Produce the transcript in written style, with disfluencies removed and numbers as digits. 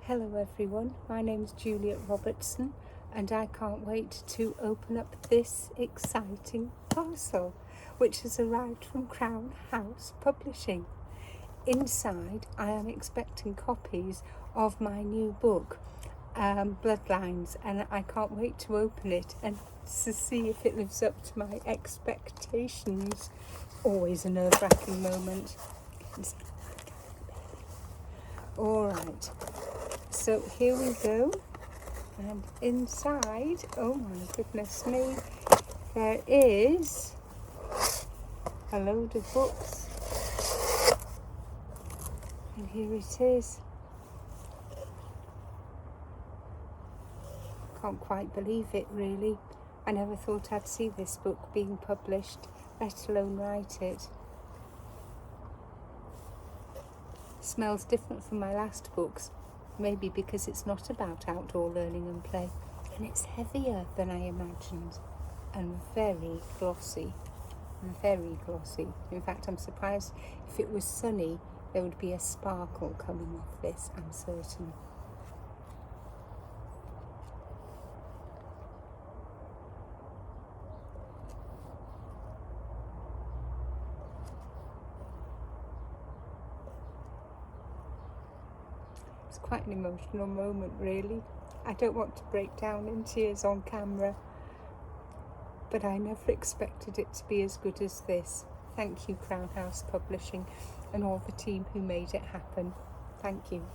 Hello everyone, my name is Juliet Robertson and I can't wait to open up this exciting parcel which has arrived from Crown House Publishing. Inside I am expecting copies of my new book, Bloodlines, and I can't wait to open it and to see if it lives up to my expectations. Always a nerve-wracking moment. Alright, so here we go, and inside, oh my goodness me, there is a load of books, and here it is. Can't quite believe it really. I never thought I'd see this book being published, let alone write it. Smells different from my last books, maybe because it's not about outdoor learning and play, and it's heavier than I imagined, and very glossy. In fact, I'm surprised if it was sunny there would be a sparkle coming off this, I'm certain. It's quite an emotional moment really. I don't want to break down in tears on camera, but I never expected it to be as good as this. Thank you, Crown House Publishing, and all the team who made it happen. Thank you.